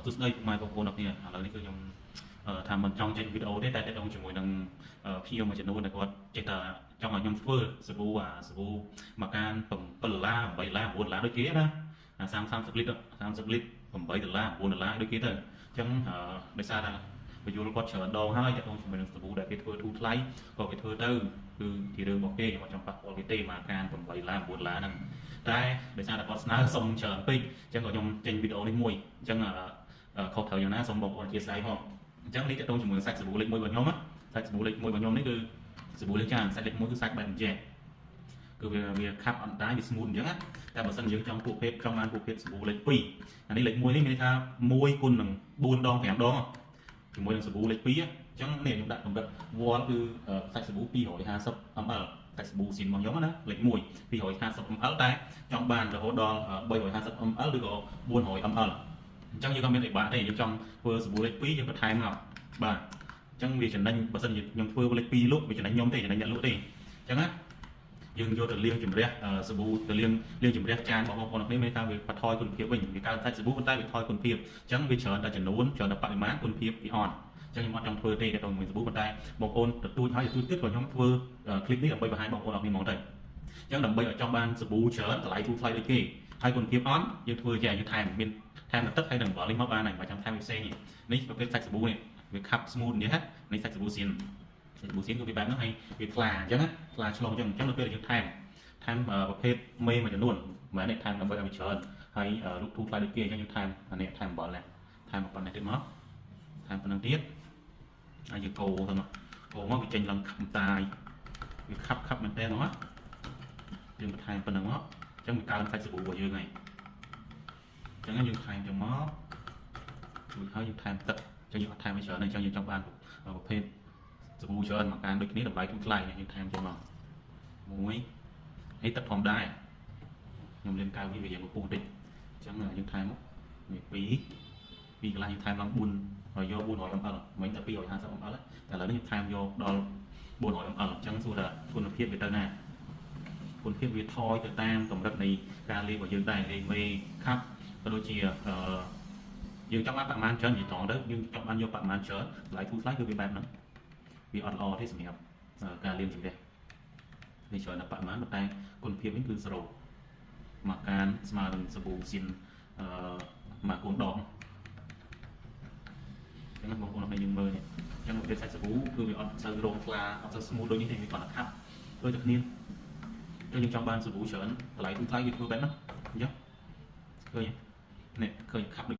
ទស្សនវិជ្ជាបងប្អូនអរគ្នាឥឡូវនេះគឺខ្ញុំថាមិនចង់ចេញវីដេអូទេតែតេតងជាមួយនឹងភ្ញៀវមួយចំនួនដែលគាត់ចេះតែចង់ឲ្យខ្ញុំធ្វើសាប៊ូមកកាន$7 $8 $9ដូចគេណា30 លីត្រ30 លីត្រ$8 $9ដូចគេទៅអញ្ចឹងដោយសារតែបញ្យល់គាត់ច្រើនដងហើយតេតងជាមួយនឹងសាប៊ូដែលគេធ្វើធូរថ្លៃក៏គេធ្វើទៅគឺជារឿងរបស់គេខ្ញុំអត់ចង់ប៉ះពាល់គេទេមកកាន$8 $9ហ្នឹងតែដោយសារតែគាត់ស្នើសុំច្រើនពេកអញ្ចឹងក៏ខ្ញុំចេញវីដេអូនេះមួយអញ្ចឹងខុសត្រូវយ៉ាងណាសូមបងប្អូនអធិស្ឋានផងអញ្ចឹងនេះតើតងជាមួយសាច់សាប៊ូលេខ1របស់ខ្ញុំសាច់សាប៊ូលេខ1របស់ខ្ញុំនេះគឺសាប៊ូលេខចានសាច់លេខ1គឺសាច់បែបអញ្ចឹងគឺវាខាប់អត់ដែរវា smooth អញ្ចឹងតែបើសិនយើងចង់ពួកភេទចង់បានពួកភេទសាប៊ូលេខ2អានេះលេខ1នេះមានន័យថា1គុណនឹង4 ដង 5 ដងជាមួយនឹងសាប៊ូលេខ2អញ្ចឹងនេះខ្ញុំដាក់កម្រិតវ៉លគឺសាច់សាប៊ូ250 ml សាច់សាប៊ូស៊ីនរបស់ខ្ញុំណាលេខ1 250 ml តែចង់បានរហូតដល់350 ml ឬក៏400 ml អញ្ចឹងយើងក៏មានអីបាក់ទេយើងចង់ធ្វើសាប៊ូលេខ2យើងបន្ថែមមកបាទអញ្ចឹងវាចំណេញបើសិនជាខ្ញុំធ្វើលេខ2លក់វាចំណេញខ្ញុំទេចំណេញអ្នកលក់ទេអញ្ចឹងណាយើងយកទៅលាងជំរះសាប៊ូទៅលាងជំរះចានបងប្អូនគ្នាមានថាវាបន្ថយគុណភាពវិញវាកើនសាច់សាប៊ូប៉ុន្តែវាថយគុណភាពអញ្ចឹងវាច្រើនតែចំនួនច្រើនតែបរិមាណគុណភាពវាអត់អញ្ចឹងខ្ញុំអត់ចង់ធ្វើទេទៅមួយសាប៊ូប៉ុន្តែបងប្អូនទទួលហើយទទួលទៀតក៏ខ្ញុំធ្វើคลิปនេះដើម្បីបង្ហាញបងប្អូនអរគ្នាហ្មងទៅអញ្ចឹងដើម្បីឲ្យចង់បានសាប៊ូច្រើនតម្លៃធូរថ្លៃដូចគេហើយគុណភាពអត់យើងធ្វើយ៉ាងយើងថែមមានថែមទឹកហើយនឹងវ៉លនេះមកបានហើយបើចង់ថែមវាផ្សេងនេះប្រភេទសាច់សាប៊ូនេះវាខាប់ smooth នេះនេះសាច់សាប៊ូសៀនសាច់សាប៊ូសៀនគឺវាបែបហ្នឹងហើយវាថ្លាអញ្ចឹងថ្លាឆ្លងអញ្ចឹងនៅពេលយើងថែមប្រភេទមេមួយចំនួនមិនមែននេះថែមដើម្បីឲ្យវាច្រើនហើយរូបធូរថ្លៃដូចគេអញ្ចឹងយើងថែមអានេះថែមអំបិលនេះថែមប៉ុណ្ណេះទៀតមកថែមប៉ុណ្ណឹងទៀតហើយយើងកូរទៅមកវាចេញឡើងខាប់តាយវាខាប់មែនតើហ្នឹងយើងបន្ថែមប៉ុណ្ណឹងមកអញ្ចឹងវាកើនសាច់សាប៊ូរបស់យើងហើយអញ្ចឹងយើងថែមចឹងមករួចហើយយើងថែមទឹកអញ្ចឹងយើងអត់ថែមឲ្យច្រើនទេអញ្ចឹងយើងចង់បានប្រភេទសាប៊ូច្រើនមកកានដូចគ្នាតម្លៃធូរថ្លៃយើងថែមចឹងមកមួយហើយទឹកធម្មតាខ្ញុំលាងកៅវាយ៉ាងពុះតិចអញ្ចឹងយើងថែមមក2កន្លះយើងថែមឡើង4ហើយយក400 ml មិញតែ250 ml តែឥឡូវនេះខ្ញុំថែមយកដល់400 ml អញ្ចឹងសួរថាគុណភាពវាទៅណាគុណភាពវាថយទៅតាមកម្រិតនៃការលាងរបស់យើងដែរលេងមេខាប់ក៏ដូចជាយើងចង់បានបរិមាណច្រើននិយាយត្រង់ទៅយើងចង់បានយកបរិមាណច្រើនតម្លៃធូរថ្លៃគឺវាបែបហ្នឹងវាអត់ល្អទេសម្រាប់ការលាងជំរះនេះច្រើនតែបរិមាណតែគុណភាពវិញគឺ0មកកានស្មើនឹងសាប៊ូស៊ីនមកកូនដងអញ្ចឹងបងប្អូនអរយើងមើលនេះអញ្ចឹងប្រភេទសាច់សាប៊ូគឺវាអត់សូវរងថ្លាអត់សូវ smooth ដូចនេះទេវាគាត់តែខាប់ដូចតែគ្នាយើងចង់បានសាប៊ូច្រើនតម្លៃធូរថ្លៃវាធ្វើបែបហ្នឹងអញ្ចឹងឃើញនេះឃើញខាប់